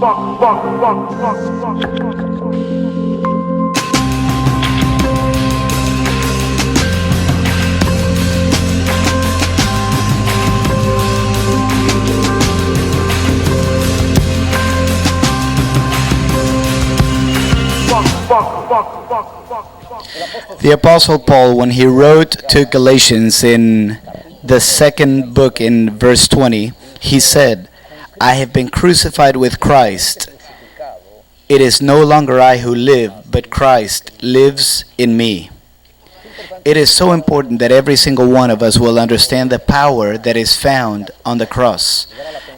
The Apostle Paul, when he wrote to Galatians in the second book in verse 20, he said, I have been crucified with Christ. It is no longer I who live, but Christ lives in me. It is so important that every single one of us will understand the power that is found on the cross.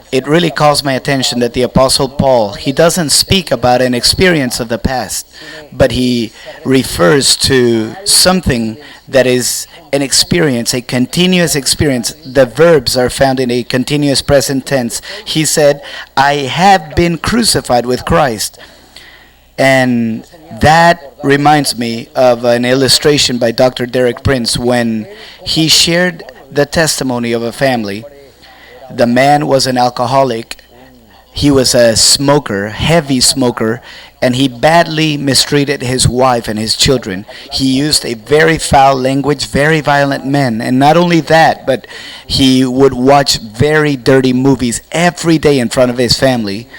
It really calls my attention that the Apostle Paul, he doesn't speak about an experience of the past, but he refers to something that is an experience, a continuous experience. The verbs are found in a continuous present tense. He said, I have been crucified with Christ. And that reminds me of an illustration by Dr. Derek Prince when he shared the testimony of a family. The man was an alcoholic. He was a smoker, heavy smoker, and he badly mistreated his wife and his children. He used a very foul language, very violent men. And not only that, but he would watch very dirty movies every day in front of his family.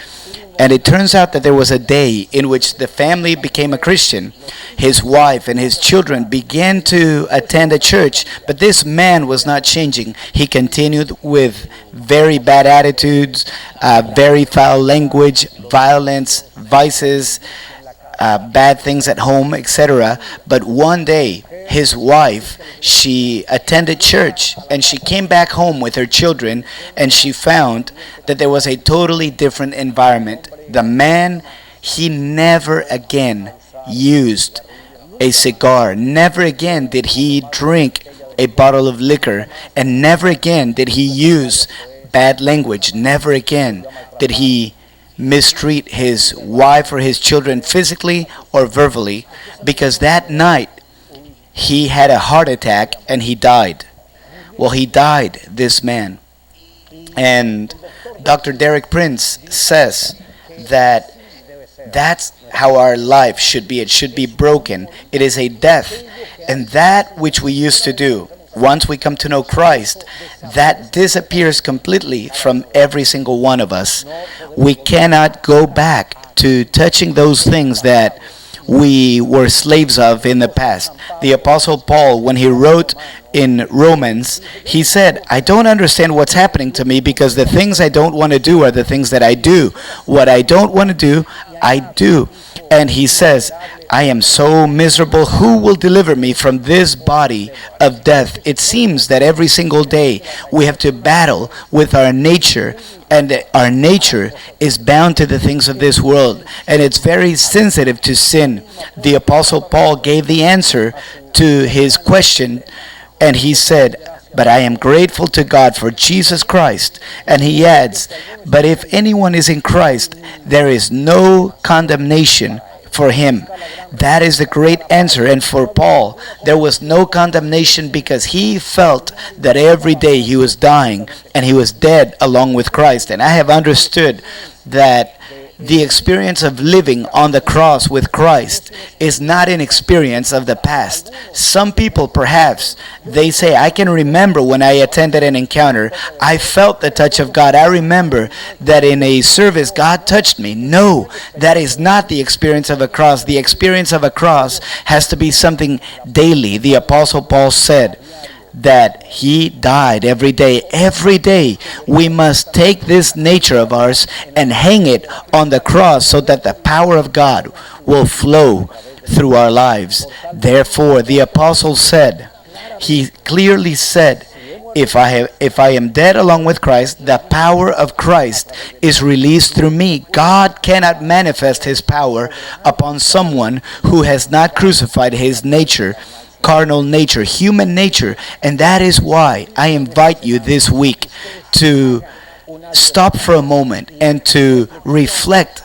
And it turns out that there was a day in which the family became a Christian. His wife and his children began to attend a church, but this man was not changing. He continued with very bad attitudes, very foul language, violence, vices, bad things at home, etc. But one day, his wife, she attended church and she came back home with her children and she found that there was a totally different environment. The man, he never again used a cigar. Never again did he drink a bottle of liquor. And never again did he use bad language. Never again did he mistreat his wife or his children physically or verbally, because that night he had a heart attack and he died. Well, he died, this man. And Dr. Derek Prince says that that's how our life should be. It should be broken. It is a death. And that which we used to do, once we come to know Christ, that disappears completely from every single one of us. We cannot go back to touching those things that we were slaves of in the past. The Apostle Paul, when he wrote in Romans, he said, I don't understand what's happening to me because the things I don't want to do are the things that I do. What I don't want to do, I do. And he says, I am so miserable. Who will deliver me from this body of death? It seems that every single day we have to battle with our nature, and our nature is bound to the things of this world, and it's very sensitive to sin. The Apostle Paul gave the answer to his question, and he said, but I am grateful to God for Jesus Christ. And he adds, but if anyone is in Christ, there is no condemnation for him. That is the great answer. And for Paul, there was no condemnation because he felt that every day he was dying and he was dead along with Christ. And I have understood that the experience of living on the cross with Christ is not an experience of the past. Some people, perhaps, they say, I can remember when I attended an encounter, I felt the touch of God. I remember that in a service, God touched me. No, that is not the experience of a cross. The experience of a cross has to be something daily. The Apostle Paul said that he died every day. Every day we must take this nature of ours and hang it on the cross so that the power of God will flow through our lives. Therefore, the apostle said, he clearly said, if I am dead along with Christ, the power of Christ is released through me. God cannot manifest his power upon someone who has not crucified his nature, carnal nature, human nature. And that is why I invite you this week to stop for a moment and to reflect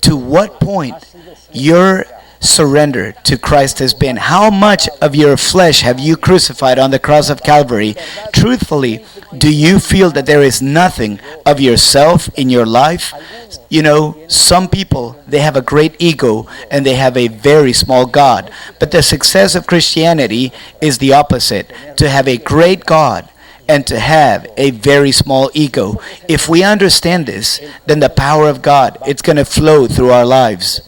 to what point your surrender to Christ has been. How much of your flesh have you crucified on the cross of Calvary? Truthfully, do you feel that there is nothing of yourself in your life? You know, some people, they have a great ego and they have a very small God. But the success of Christianity is the opposite, to have a great God and to have a very small ego. If we understand this, then the power of God, it's going to flow through our lives.